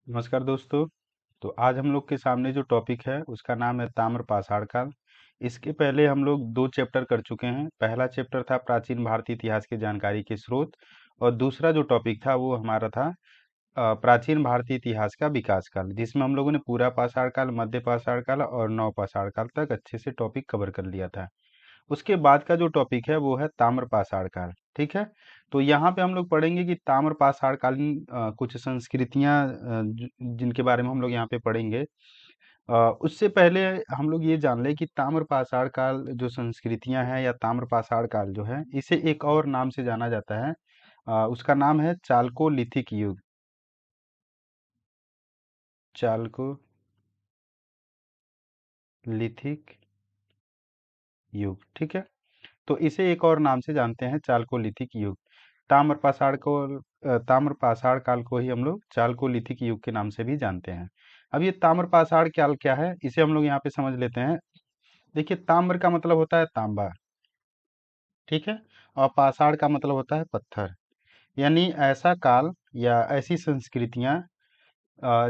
नमस्कार दोस्तों। तो आज हम लोग के सामने जो टॉपिक है उसका नाम है ताम्र पाषाण काल। इसके पहले हम लोग दो चैप्टर कर चुके हैं। पहला चैप्टर था प्राचीन भारतीय इतिहास की जानकारी के स्रोत, और दूसरा जो टॉपिक था वो हमारा था प्राचीन भारतीय इतिहास का विकास काल, जिसमें हम लोगों ने पूरा पाषाण काल, मध्य पाषाण काल और नव पाषाण काल तक अच्छे से टॉपिक कवर कर लिया था। उसके बाद का जो टॉपिक है वो है ताम्र पाषाण काल। ठीक है। तो यहाँ पे हम लोग पढ़ेंगे कि ताम्र पाषाण कालीन कुछ संस्कृतियां जिनके बारे में हम लोग यहाँ पे पढ़ेंगे। उससे पहले हम लोग ये जान लें कि ताम्र पाषाण काल जो संस्कृतियां हैं या ताम्र पाषाण काल जो है इसे एक और नाम से जाना जाता है। उसका नाम है चालकोलिथिक युग। चालकोलिथिक युग। ठीक है। तो इसे एक और नाम से जानते हैं, चालकोलिथिक युग। ताम्र पाषाण काल को ही हम लोग चालकोलिथिक युग के नाम से भी जानते हैं। अब ये ताम्र पाषाण काल क्या है, इसे हम लोग यहाँ पे समझ लेते हैं। देखिए, ताम्र का मतलब होता है तांबा। ठीक है। और पाषाण का मतलब होता है पत्थर। यानी ऐसा काल या ऐसी संस्कृतियां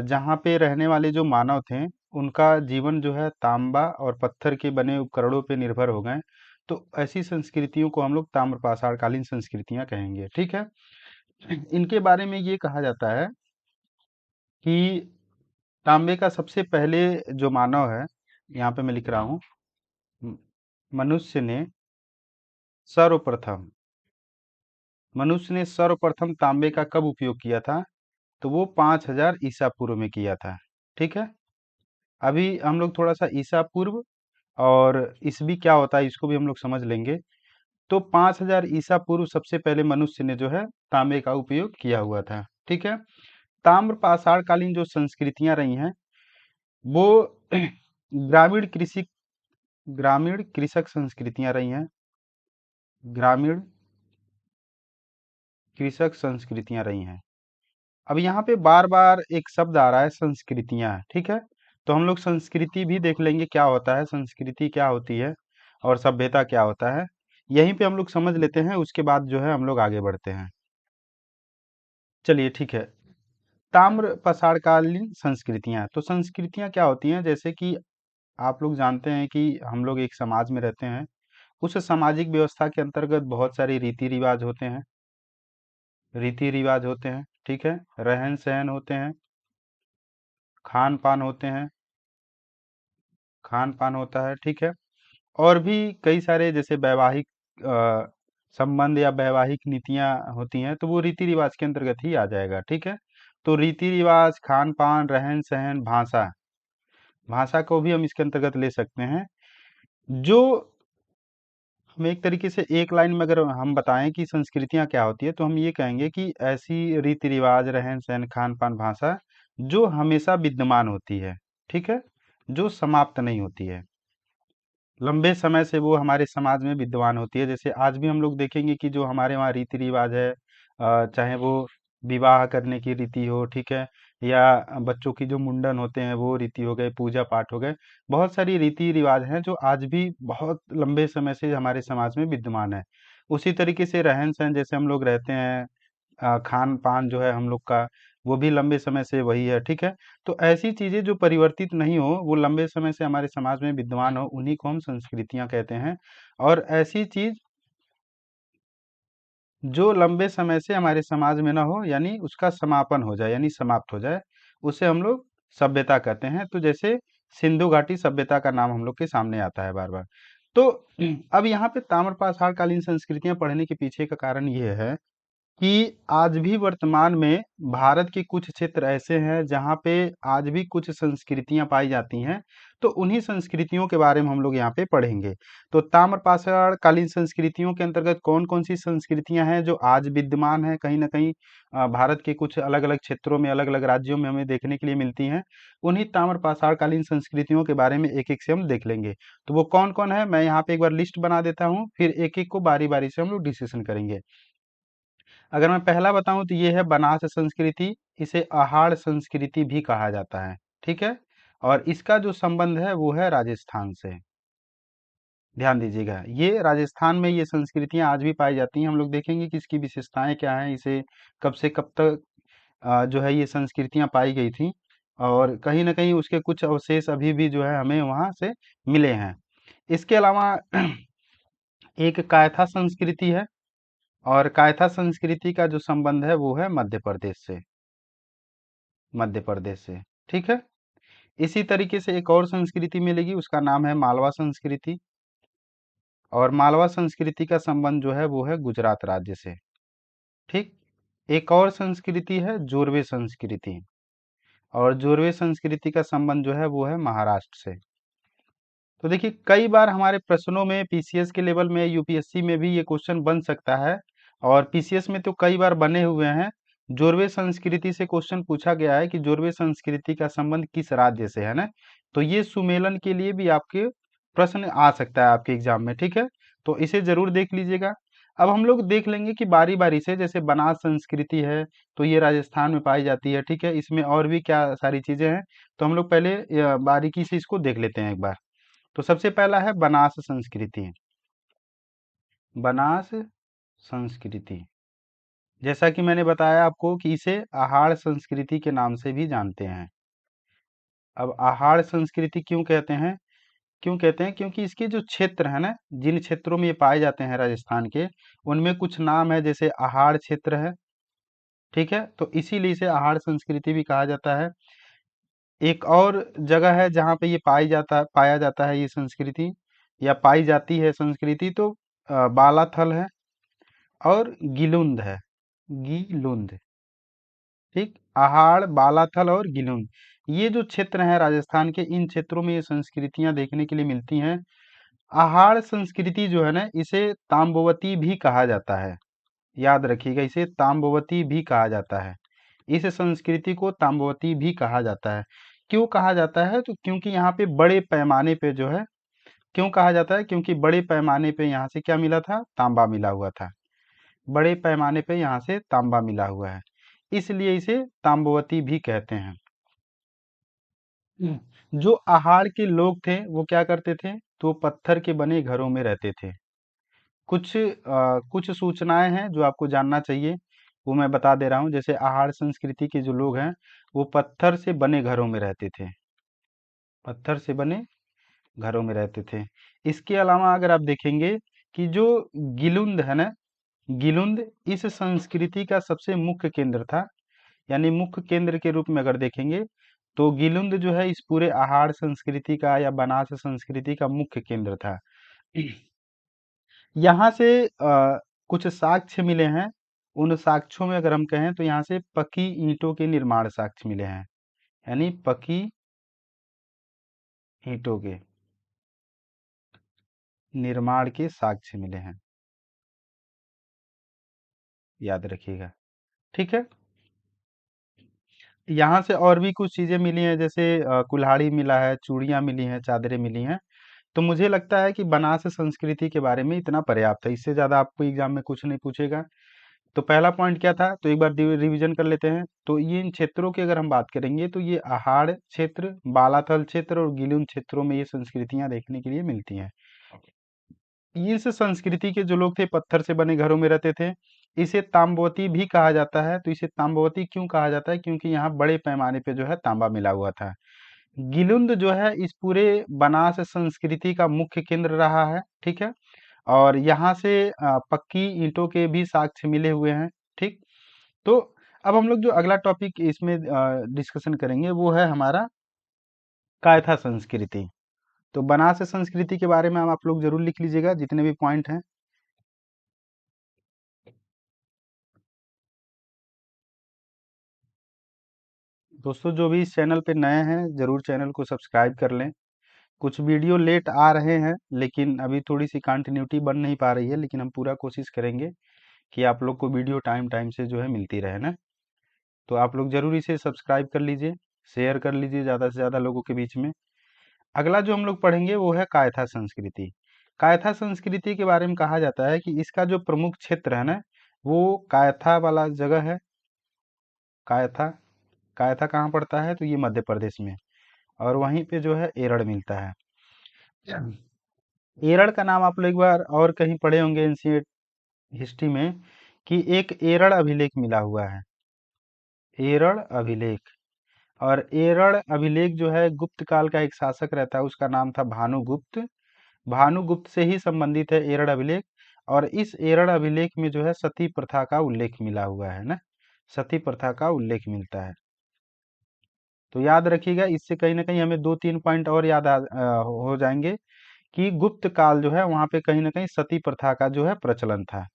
जहाँ पे रहने वाले जो मानव थे उनका जीवन जो है तांबा और पत्थर के बने उपकरणों पे निर्भर हो गए। तो ऐसी संस्कृतियों को हम लोग ताम्रपाषाण कालीन संस्कृतियां कहेंगे। ठीक है। इनके बारे में ये कहा जाता है कि तांबे का सबसे पहले जो मानव है, यहाँ पे मैं लिख रहा हूँ, म- मनुष्य ने सर्वप्रथम मनुष्य ने सर्वप्रथम तांबे का कब उपयोग किया था? तो वो 5000 ईसा पूर्व में किया था। ठीक है। अभी हम लोग थोड़ा सा ईसा पूर्व और ईसवी क्या होता है इसको भी हम लोग समझ लेंगे। तो 5000 ईसा पूर्व सबसे पहले मनुष्य ने जो है तांबे का उपयोग किया हुआ था। ठीक है। ताम्र पाषाण कालीन जो संस्कृतियां रही हैं वो ग्रामीण कृषि ग्रामीण कृषक संस्कृतियां रही हैं। ग्रामीण कृषक संस्कृतियां रही हैं। अब यहाँ पे बार बार एक शब्द आ रहा है, संस्कृतियां। ठीक है। तो हम लोग संस्कृति भी देख लेंगे क्या होता है, संस्कृति क्या होती है और सभ्यता क्या होता है। यहीं पे हम लोग समझ लेते हैं, उसके बाद जो है हम लोग आगे बढ़ते हैं। चलिए ठीक है। ताम्र पसारकालीन संस्कृतियां, तो संस्कृतियां क्या होती हैं, जैसे कि आप लोग जानते हैं कि हम लोग एक समाज में रहते हैं। उस सामाजिक व्यवस्था के अंतर्गत बहुत सारे रीति रिवाज होते हैं। ठीक है। रहन सहन होते हैं। खान पान होते हैं। खान पान होता है। ठीक है। और भी कई सारे जैसे वैवाहिक अ, संबंध या वैवाहिक नीतियां होती हैं, तो वो रीति रिवाज के अंतर्गत ही आ जाएगा। ठीक है। तो रीति रिवाज, खान पान, रहन सहन, भाषा, भाषा को भी हम इसके अंतर्गत ले सकते हैं। जो हम एक तरीके से एक लाइन में अगर हम बताएं कि संस्कृतियां क्या होती है, तो हम ये कहेंगे कि ऐसी रीति रिवाज, रहन सहन, खान पान, भाषा जो हमेशा विद्यमान होती है। ठीक है। जो समाप्त नहीं होती है, लंबे समय से वो हमारे समाज में विद्यमान होती है। जैसे आज भी हम लोग देखेंगे कि जो हमारे वहाँ रीति रिवाज है, चाहे वो विवाह करने की रीति हो, ठीक है, या बच्चों की जो मुंडन होते हैं वो रीति हो गए, पूजा पाठ हो गए। बहुत सारी रीति रिवाज हैं जो आज भी बहुत लंबे समय से हमारे समाज में विद्यमान है। उसी तरीके से रहन सहन, जैसे हम लोग रहते हैं, खान पान जो है हम लोग का, वो भी लंबे समय से वही है। ठीक है। तो ऐसी चीजें जो परिवर्तित नहीं हो, वो लंबे समय से हमारे समाज में विद्यमान हो, उन्हीं को हम संस्कृतियां कहते हैं। और ऐसी चीज जो लंबे समय से हमारे समाज में ना हो, यानी उसका समापन हो जाए, यानी समाप्त हो जाए, उसे हम लोग सभ्यता कहते हैं। तो जैसे सिंधु घाटी सभ्यता का नाम हम लोग के सामने आता है बार बार। तो अब यहाँ पे ताम्रपाषाण कालीन संस्कृतियां पढ़ने के पीछे का कारण ये है कि आज भी वर्तमान में भारत के कुछ क्षेत्र ऐसे हैं जहाँ पे आज भी कुछ संस्कृतियां पाई जाती हैं। तो उन्हीं संस्कृतियों के बारे में हम लोग यहाँ पे पढ़ेंगे। तो ताम्रपाषाण कालीन संस्कृतियों के अंतर्गत कौन कौन सी संस्कृतियां हैं जो आज विद्यमान है, कहीं ना कहीं भारत के कुछ अलग अलग क्षेत्रों में, अलग अलग राज्यों में हमें देखने के लिए मिलती हैं। उन्हीं ताम्रपाषाण कालीन संस्कृतियों के बारे में एक एक से हम देख लेंगे। तो वो कौन कौन है, मैं यहाँ पे एक बार लिस्ट बना देता हूँ, फिर एक एक को बारी बारी से हम लोग डिस्कशन करेंगे। अगर मैं पहला बताऊं तो ये है बनास संस्कृति। इसे आहार संस्कृति भी कहा जाता है। ठीक है। और इसका जो संबंध है वो है राजस्थान से। ध्यान दीजिएगा, ये राजस्थान में ये संस्कृतियां आज भी पाई जाती हैं। हम लोग देखेंगे कि इसकी विशेषताएं क्या हैं, इसे कब से कब तक जो है ये संस्कृतियां पाई गई थी, और कहीं ना कहीं उसके कुछ अवशेष अभी भी जो है हमें वहां से मिले हैं। इसके अलावा एक कायथा संस्कृति है, और कायथा संस्कृति का जो संबंध है वो है मध्य प्रदेश से। मध्य प्रदेश से, ठीक है। इसी तरीके से एक और संस्कृति मिलेगी, उसका नाम है मालवा संस्कृति, और मालवा संस्कृति का संबंध जो है वो है गुजरात राज्य से, ठीक। एक और संस्कृति है जोरवे संस्कृति, और जोरवे संस्कृति का संबंध जो है वो है महाराष्ट्र से। तो देखिए कई बार हमारे प्रश्नों में पीसीएस के लेवल में, यूपीएससी में भी ये क्वेश्चन बन सकता है, और पीसीएस में तो कई बार बने हुए हैं। जोरवे संस्कृति से क्वेश्चन पूछा गया है कि जोरवे संस्कृति का संबंध किस राज्य से है ना। तो ये सुमेलन के लिए भी आपके प्रश्न आ सकता है आपके एग्जाम में, ठीक है। तो इसे जरूर देख लीजिएगा। अब हम लोग देख लेंगे कि बारी बारी से, जैसे बनास संस्कृति है तो ये राजस्थान में पाई जाती है, ठीक है। इसमें और भी क्या सारी चीजें हैं, तो हम लोग पहले बारीकी से इसको देख लेते हैं एक बार। तो सबसे पहला है बनास संस्कृति। बनास संस्कृति, जैसा कि मैंने बताया आपको कि इसे आहार संस्कृति के नाम से भी जानते हैं। अब आहार संस्कृति क्यों कहते हैं? क्यों कहते हैं? क्योंकि इसके जो क्षेत्र है ना, जिन क्षेत्रों में ये पाए जाते हैं राजस्थान के, उनमें कुछ नाम है, जैसे आहार क्षेत्र है, ठीक है। तो इसीलिए इसे आहार संस्कृति भी कहा जाता है। एक और जगह है जहाँ पे ये पाया जाता है ये संस्कृति, या पाई जाती है संस्कृति, तो बालाथल है और गिलुंद है। गिलुंद, ठीक। आहाड़, बालाथल और गिलुंद, ये जो क्षेत्र हैं राजस्थान के, इन क्षेत्रों में ये संस्कृतियां देखने के लिए मिलती हैं। आहाड़ संस्कृति जो है ना, इसे ताम्बवती भी कहा जाता है। याद रखिएगा, इसे ताम्बवती भी कहा जाता है। इस संस्कृति को ताम्बवती भी कहा जाता है। क्यों कहा जाता है? तो क्योंकि यहाँ पे बड़े पैमाने पे जो है, क्यों कहा जाता है? क्योंकि बड़े पैमाने पे यहाँ से क्या मिला था? तांबा मिला हुआ था। बड़े पैमाने पे यहाँ से तांबा मिला हुआ है, इसलिए इसे ताम्बवती भी कहते हैं। जो आहार के लोग थे वो क्या करते थे? तो पत्थर के बने घरों में रहते थे। कुछ सूचनाएं हैं जो आपको जानना चाहिए, वो मैं बता दे रहा हूँ। जैसे आहार संस्कृति के जो लोग हैं वो पत्थर से बने घरों में रहते थे। पत्थर से बने घरों में रहते थे। इसके अलावा अगर आप देखेंगे कि जो गिलुंद है ना, गिलुंद इस संस्कृति का सबसे मुख्य केंद्र था। यानी मुख्य केंद्र के रूप में अगर देखेंगे तो गिलुंद जो है इस पूरे आहार संस्कृति का या बनास संस्कृति का मुख्य केंद्र था। यहाँ से कुछ साक्ष्य मिले हैं। उन साक्ष्यों में अगर हम कहें तो यहाँ से पकी ईंटों के निर्माण साक्ष्य मिले हैं। यानी पकी ईंटों के निर्माण के साक्ष्य मिले हैं, याद रखिएगा, ठीक है। यहाँ से और भी कुछ चीजें मिली हैं, जैसे कुल्हाड़ी मिला है, चूड़ियां मिली हैं, चादरें मिली हैं। तो मुझे लगता है कि बनास संस्कृति के बारे में इतना पर्याप्त है, इससे ज्यादा आपको एग्जाम में कुछ नहीं पूछेगा। तो पहला पॉइंट क्या था, तो एक बार रिवीजन कर लेते हैं। तो ये इन क्षेत्रों की अगर हम बात करेंगे तो ये आहाड़ क्षेत्र, बालाथल क्षेत्र और गिलुन क्षेत्रों में ये संस्कृतियां देखने के लिए मिलती हैं। इस संस्कृति के जो लोग थे पत्थर से बने घरों में रहते थे। इसे ताम्बवती भी कहा जाता है। तो इसे ताम्बवती क्यों कहा जाता है? क्योंकि यहाँ बड़े पैमाने पे जो है तांबा मिला हुआ था। गिलुंद जो है इस पूरे बनास संस्कृति का मुख्य केंद्र रहा है, ठीक है। और यहाँ से पक्की ईंटों के भी साक्ष्य मिले हुए हैं, ठीक। तो अब हम लोग जो अगला टॉपिक इसमें डिस्कशन करेंगे वो है हमारा कायथा संस्कृति। तो बनास संस्कृति के बारे में आप लोग जरूर लिख लीजिएगा जितने भी पॉइंट हैं। दोस्तों जो भी इस चैनल पे नए हैं जरूर चैनल को सब्सक्राइब कर लें। कुछ वीडियो लेट आ रहे हैं, लेकिन अभी थोड़ी सी कंटिन्यूटी बन नहीं पा रही है, लेकिन हम पूरा कोशिश करेंगे कि आप लोग को वीडियो टाइम टाइम से जो है मिलती रहे ना। तो आप लोग जरूर इसे सब्सक्राइब कर लीजिए, शेयर कर लीजिए ज़्यादा से ज़्यादा लोगों के बीच में। अगला जो हम लोग पढ़ेंगे वो है कायथा संस्कृति। कायथा संस्कृति के बारे में कहा जाता है कि इसका जो प्रमुख क्षेत्र है ना, वो कायथा वाला जगह है। कायथा, कायथा कहाँ पड़ता है? तो ये मध्य प्रदेश में, और वहीं पे जो है एरड़ मिलता है। एरड़ का नाम आप लोग एक बार और कहीं पढ़े होंगे एंशिएंट हिस्ट्री में, कि एक एरड़ अभिलेख मिला हुआ है। एरड़ अभिलेख। और एरड़ अभिलेख जो है गुप्त काल का एक शासक रहता है, उसका नाम था भानुगुप्त। भानुगुप्त से ही संबंधित है एरड़ अभिलेख। और इस एरड़ अभिलेख में जो है सती प्रथा का उल्लेख मिला हुआ है ना, सती प्रथा का उल्लेख मिलता है। तो याद रखिएगा, इससे कहीं ना कहीं हमें दो तीन पॉइंट और हो जाएंगे कि गुप्त काल जो है वहां पे कहीं ना कहीं सती प्रथा का जो है प्रचलन था।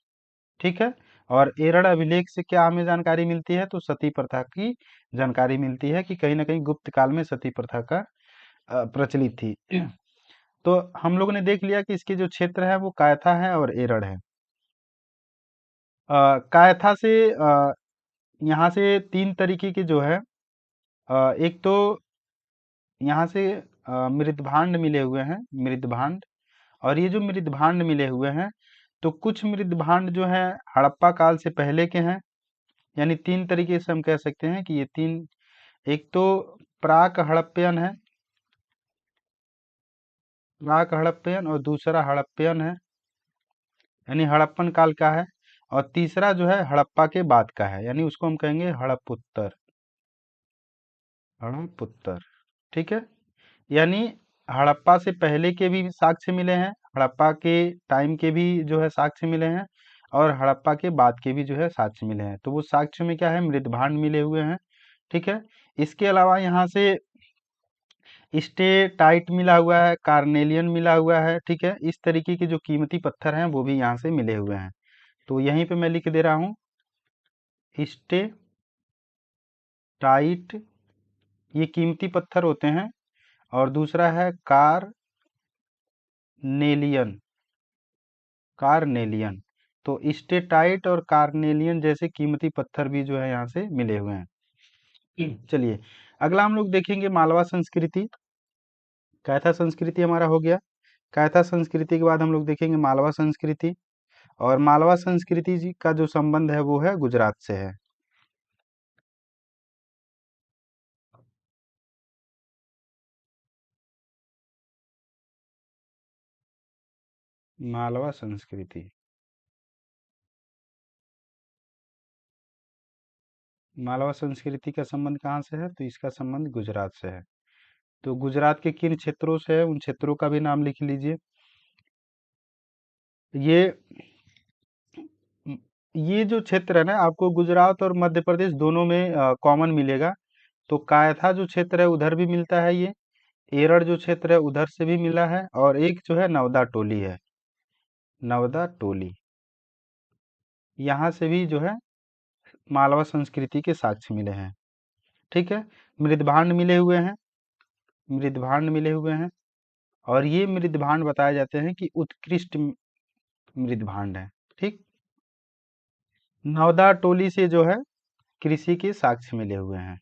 ठीक है। और एरड़ अभिलेख से क्या हमें जानकारी मिलती है, तो सती प्रथा की जानकारी मिलती है कि कहीं ना कहीं गुप्त काल में सती प्रथा का प्रचलित थी। तो हम लोग ने देख लिया कि इसके जो क्षेत्र है वो कायथा है और एरड़ है। कायथा से यहाँ से तीन तरीके के जो है, एक तो यहाँ से मृदभांड मिले हुए हैं, मृदभांड। और ये जो मृदभांड मिले हुए हैं, तो कुछ मृदभांड जो है हड़प्पा काल से पहले के हैं। यानी तीन तरीके से हम कह सकते हैं कि ये तीन, एक तो प्राक हड़प्पयन है, प्राक हड़प्पयन, और दूसरा हड़प्पयन है यानी हड़प्पन काल का है। और तीसरा जो है हड़प्पा के बाद का है, यानी उसको हम कहेंगे हड़प्पोत्तर, हड़प्पोत्तर। ठीक है। यानी हड़प्पा से पहले के भी साक्ष्य मिले हैं, हड़प्पा के टाइम के भी जो है साक्ष्य मिले हैं, और हड़प्पा के बाद के भी जो है साक्ष्य मिले हैं। तो वो साक्ष्य में क्या है, मृदभांड मिले हुए हैं। ठीक है। इसके अलावा यहाँ से स्टेटाइट मिला हुआ है, कार्नेलियन मिला हुआ है। ठीक है। इस तरीके के जो कीमती पत्थर हैं वो भी यहाँ से मिले हुए हैं। तो यहीं पे मैं लिख दे रहा हूँ स्टेटाइट, ये कीमती पत्थर होते हैं। और दूसरा है कार्नेलियन, कार्नेलियन। तो स्टेटाइट और कार्नेलियन जैसे कीमती पत्थर भी जो है यहाँ से मिले हुए हैं। चलिए, अगला हम लोग देखेंगे मालवा संस्कृति। कैथा संस्कृति हमारा हो गया। कैथा संस्कृति के बाद हम लोग देखेंगे मालवा संस्कृति। और मालवा संस्कृति जी का जो संबंध है वो है गुजरात से है। मालवा संस्कृति, मालवा संस्कृति का संबंध कहाँ से है, तो इसका संबंध गुजरात से है। तो गुजरात के किन क्षेत्रों से है, उन क्षेत्रों का भी नाम लिख लीजिए। ये ये जो क्षेत्र है ना, आपको गुजरात और मध्य प्रदेश दोनों में कॉमन मिलेगा। तो कायथा जो क्षेत्र है उधर भी मिलता है ये, एरड़ जो क्षेत्र है उधर से भी मिला है, और एक जो है नवदा टोली है, नवदा टोली, यहाँ से भी जो है मालवा संस्कृति के साक्ष्य मिले हैं। ठीक है। मृदभांड मिले हुए हैं, मृदभांड मिले हुए हैं। और ये मृदभांड बताए जाते हैं कि उत्कृष्ट मृदभांड है। ठीक। नवदा टोली से जो है कृषि के साक्ष्य मिले हुए हैं।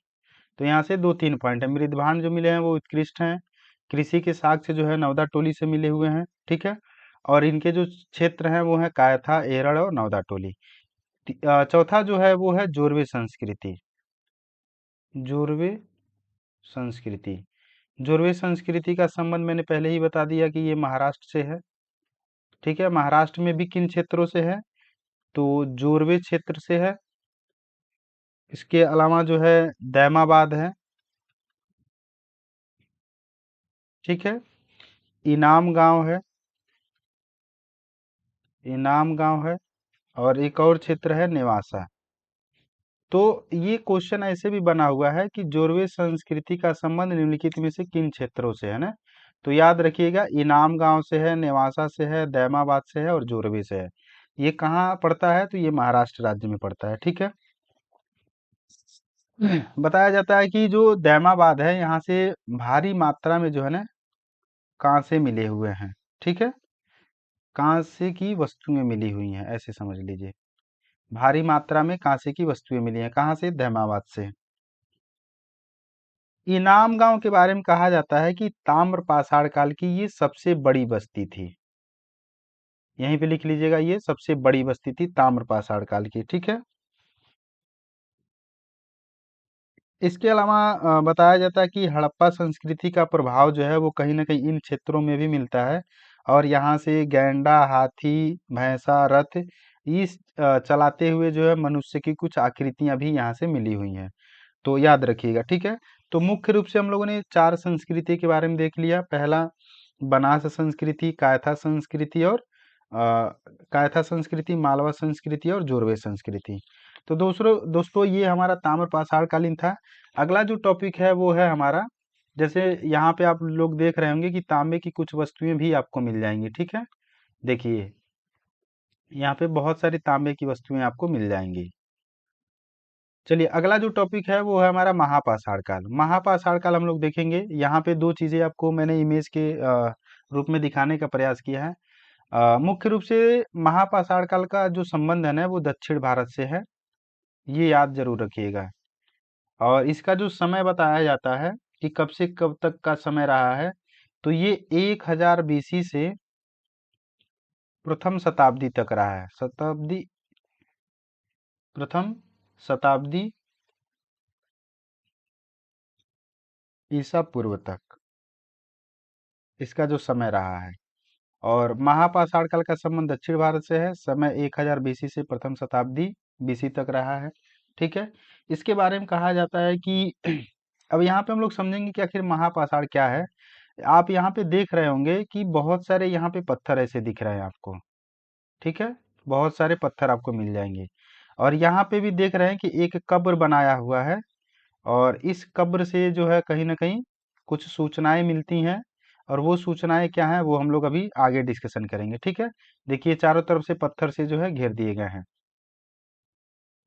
तो यहाँ से दो तीन पॉइंट है, मृदभांड जो मिले हैं वो उत्कृष्ट हैं, कृषि के साक्ष्य जो है नवदा टोली से मिले हुए हैं। ठीक है। और इनके जो क्षेत्र हैं वो है कायथा, एरड़ और नवदा टोली। चौथा जो है वो है जोरवे संस्कृति, जोरवे संस्कृति। जोरवे संस्कृति का संबंध मैंने पहले ही बता दिया कि ये महाराष्ट्र से है। ठीक है। महाराष्ट्र में भी किन क्षेत्रों से है, तो जोरवे क्षेत्र से है। इसके अलावा जो है दैमाबाद है। ठीक है। इनाम गांव है, इनाम गांव है। और एक और क्षेत्र है नेवासा। तो ये क्वेश्चन ऐसे भी बना हुआ है कि जोरवे संस्कृति का संबंध निम्नलिखित में से किन क्षेत्रों से है ना। तो याद रखिएगा, इनाम गांव से है, नेवासा से है, दैमाबाद से है और जोरवे से है। ये कहाँ पड़ता है, तो ये महाराष्ट्र राज्य में पड़ता है। ठीक है। बताया जाता है कि जो दैमाबाद है यहाँ से भारी मात्रा में जो है ना कांसे मिले हुए हैं। ठीक है। कांसे की वस्तुएं मिली हुई हैं, ऐसे समझ लीजिए। भारी मात्रा में कांसे की वस्तुएं मिली हैं, कहाँ से, दैमाबाद से। इनाम गांव के बारे में कहा जाता है कि ताम्र पाषाण काल की ये सबसे बड़ी बस्ती थी। यहीं पे लिख लीजिएगा, ये सबसे बड़ी बस्ती थी ताम्र पाषाण काल की। ठीक है। इसके अलावा बताया जाता है कि हड़प्पा संस्कृति का प्रभाव जो है वो कहीं ना कहीं इन क्षेत्रों में भी मिलता है। और यहाँ से गैंडा, हाथी, भैंसा, रथ इस चलाते हुए जो है मनुष्य की कुछ आकृतियां भी यहाँ से मिली हुई हैं। तो याद रखिएगा, ठीक है। तो मुख्य रूप से हम लोगों ने चार संस्कृति के बारे में देख लिया। पहला बनास संस्कृति, कायथा संस्कृति और कायथा संस्कृति, मालवा संस्कृति और जोरवे संस्कृति। तो दोस्तों ये हमारा ताम्र पाषाण कालीन था। अगला जो टॉपिक है वो है हमारा, जैसे यहाँ पे आप लोग देख रहे होंगे कि तांबे की कुछ वस्तुएं भी आपको मिल जाएंगी, ठीक है। देखिए यहाँ पे बहुत सारी तांबे की वस्तुएं आपको मिल जाएंगी। चलिए अगला जो टॉपिक है वो है हमारा महापाषाण काल। महापाषाण काल हम लोग देखेंगे। यहाँ पे दो चीजें आपको मैंने इमेज के रूप में दिखाने का प्रयास किया है। मुख्य रूप से महापाषाण काल का जो संबंध है ना वो दक्षिण भारत से है, ये याद जरूर रखिएगा। और इसका जो समय बताया जाता है कि कब से कब तक का समय रहा है, तो ये 1000 BC से प्रथम शताब्दी तक रहा है। प्रथम शताब्दी ईसा पूर्व तक इसका जो समय रहा है। और महापाषाण काल का संबंध दक्षिण भारत से है। समय 1000 BC से प्रथम शताब्दी BC तक रहा है, ठीक है। इसके बारे में कहा जाता है कि अब यहाँ पे हम लोग समझेंगे कि आखिर महापाषाण क्या है। आप यहाँ पे देख रहे होंगे कि बहुत सारे यहाँ पे पत्थर ऐसे दिख रहे हैं आपको, ठीक है। बहुत सारे पत्थर आपको मिल जाएंगे। और यहाँ पे भी देख रहे हैं कि एक कब्र बनाया हुआ है। और इस कब्र से जो है कहीं ना कहीं कुछ सूचनाएं मिलती हैं। और वो सूचनाएं क्या हैं वो हम लोग अभी आगे डिस्कशन करेंगे, ठीक है। देखिए चारों तरफ से पत्थर से जो है घेर दिए गए हैं।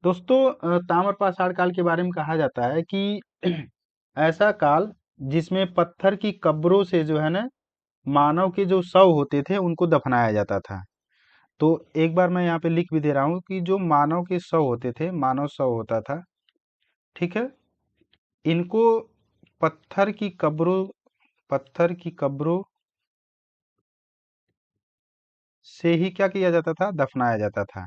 दोस्तों ताम्रपाषाण काल के बारे में कहा जाता है कि ऐसा काल जिसमें पत्थर की कब्रों से जो है ना मानव के जो शव होते थे उनको दफनाया जाता था। तो एक बार मैं यहाँ पे लिख भी दे रहा हूँ कि जो मानव के शव होते थे, मानव शव होता था, ठीक है, इनको पत्थर की कब्रों पत्थर की कब्रों से ही क्या किया जाता था, दफनाया जाता था।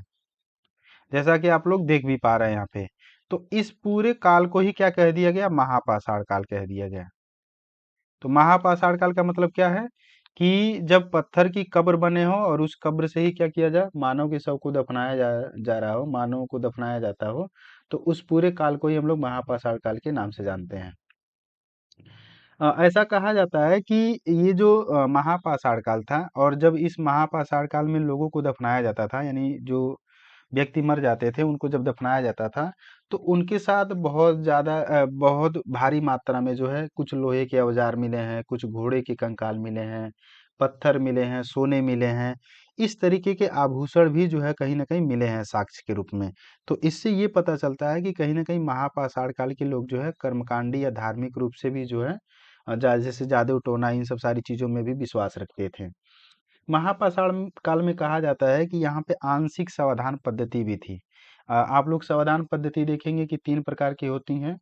जैसा कि आप लोग देख भी पा रहे हैं यहाँ पे। तो इस पूरे काल को ही क्या कह दिया गया, महापाषाण काल कह दिया गया। तो महापाषाण काल का मतलब क्या है कि जब पत्थर की कब्र बने हो और उस कब्र से ही क्या किया जाए, मानव के शव को दफनाया जा रहा हो, मानव को दफनाया जाता हो, तो उस पूरे काल को ही हम लोग महापाषाण काल के नाम से जानते हैं। ऐसा कहा जाता है कि ये जो महापाषाण काल था, और जब इस महापाषाण काल में लोगों को दफनाया जाता था, यानी जो व्यक्ति मर जाते थे उनको जब दफनाया जाता था, तो उनके साथ बहुत ज्यादा बहुत भारी मात्रा में जो है कुछ लोहे के औजार मिले हैं, कुछ घोड़े के कंकाल मिले हैं, पत्थर मिले हैं, सोने मिले हैं। इस तरीके के आभूषण भी जो है कहीं ना कहीं मिले हैं साक्ष्य के रूप में। तो इससे ये पता चलता है कि कहीं ना कहीं महापाषाण काल के लोग जो है कर्मकांडी या धार्मिक रूप से भी जो है जैसे जादू टोना इन सब सारी चीजों में भी विश्वास रखते थे। महापाषाण काल में कहा जाता है कि यहाँ पे आंशिक समाधान पद्धति भी थी। आप लोग समाधान पद्धति देखेंगे कि तीन प्रकार की होती हैं।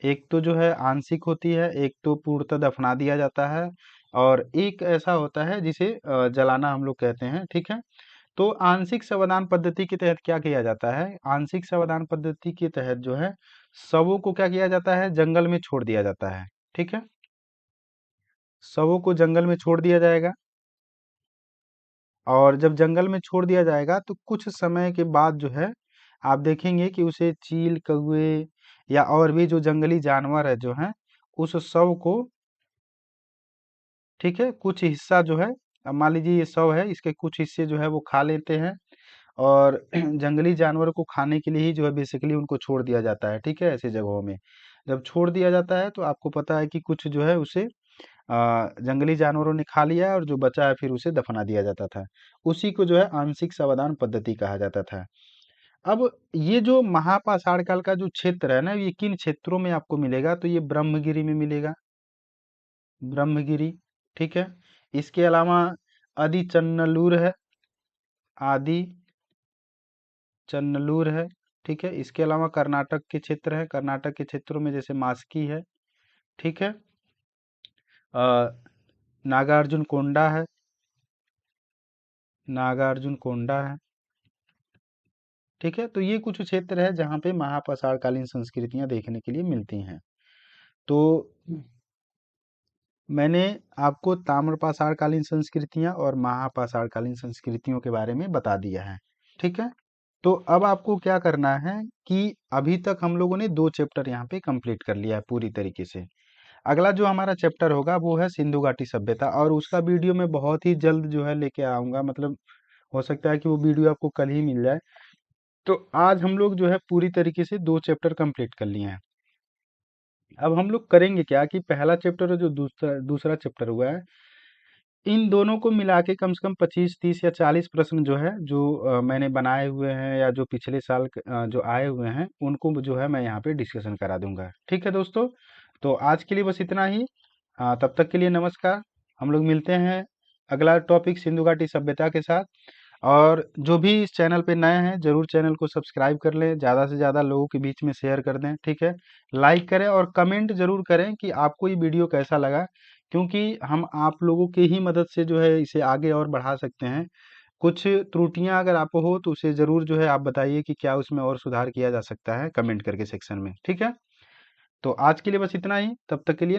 एक तो जो है आंशिक होती है, एक तो पूर्णतः दफना दिया जाता है, और एक ऐसा होता है जिसे जलाना हम लोग कहते हैं, ठीक है। तो आंशिक समाधान पद्धति के तहत क्या किया जाता है, आंशिक समाधान पद्धति के तहत जो है शवों को क्या किया जाता है, जंगल में छोड़ दिया जाता है, ठीक है। शवों को जंगल में छोड़ दिया जाएगा। और जब जंगल में छोड़ दिया जाएगा तो कुछ समय के बाद जो है आप देखेंगे कि उसे चील, कौवे या और भी जो जंगली जानवर है जो है उस शव को, ठीक है, कुछ हिस्सा जो है, अब मान लीजिए ये शव है, इसके कुछ हिस्से जो है वो खा लेते हैं। और जंगली जानवर को खाने के लिए ही जो है बेसिकली उनको छोड़ दिया जाता है, ठीक है, ऐसी जगहों में जब छोड़ दिया जाता है तो आपको पता है कि कुछ जो है उसे जंगली जानवरों ने खा लिया है, और जो बचा है फिर उसे दफना दिया जाता था। उसी को जो है आंशिक समाधान पद्धति कहा जाता था। अब ये जो महापाषाण काल का जो क्षेत्र है ना, ये किन क्षेत्रों में आपको मिलेगा, तो ये ब्रह्मगिरी में मिलेगा, ब्रह्मगिरी, ठीक है। इसके अलावा आदि चन्नलूर है, आदि चन्नलूर है, ठीक है। इसके अलावा कर्नाटक के क्षेत्र है, कर्नाटक के क्षेत्रों में जैसे मास्की है, ठीक है। अ, नागार्जुन कोंडा है, नागार्जुन कोंडा है, ठीक है। तो ये कुछ क्षेत्र है जहाँ पे महापाषाण कालीन संस्कृतियां देखने के लिए मिलती हैं। तो मैंने आपको ताम्रपाषाण कालीन संस्कृतियां और महापाषाण कालीन संस्कृतियों के बारे में बता दिया है, ठीक है। तो अब आपको क्या करना है कि अभी तक हम लोगों ने 2 चैप्टर यहाँ पे कंप्लीट कर लिया है पूरी तरीके से। अगला जो हमारा चैप्टर होगा वो है सिंधु घाटी सभ्यता, और उसका वीडियो मैं बहुत ही जल्द जो है लेके आऊँगा, मतलब हो सकता है कि वो वीडियो आपको कल ही मिल जाए। तो आज हम लोग जो है पूरी तरीके से 2 चैप्टर कंप्लीट कर लिए हैं। अब हम लोग करेंगे क्या कि पहला चैप्टर और जो दूसरा दूसरा चैप्टर हुआ है, इन दोनों को मिला के कम से कम 25, 30 या 40 प्रश्न जो है, जो मैंने बनाए हुए हैं या जो पिछले साल जो आए हुए हैं, उनको जो है मैं यहाँ पे डिस्कशन करा दूंगा। ठीक है दोस्तों, तो आज के लिए बस इतना ही। तब तक के लिए नमस्कार। हम लोग मिलते हैं अगला टॉपिक सिंधु घाटी सभ्यता के साथ। और जो भी इस चैनल पे नए हैं, जरूर चैनल को सब्सक्राइब कर लें, ज़्यादा से ज़्यादा लोगों के बीच में शेयर कर दें। ठीक है, लाइक करें और कमेंट जरूर करें कि आपको ये वीडियो कैसा लगा, क्योंकि हम आप लोगों की ही मदद से जो है इसे आगे और बढ़ा सकते हैं। कुछ त्रुटियां अगर आपको हो तो उसे ज़रूर जो है आप बताइए कि क्या उसमें और सुधार किया जा सकता है, कमेंट करके सेक्शन में। ठीक है, तो आज के लिए बस इतना ही। तब तक के लिए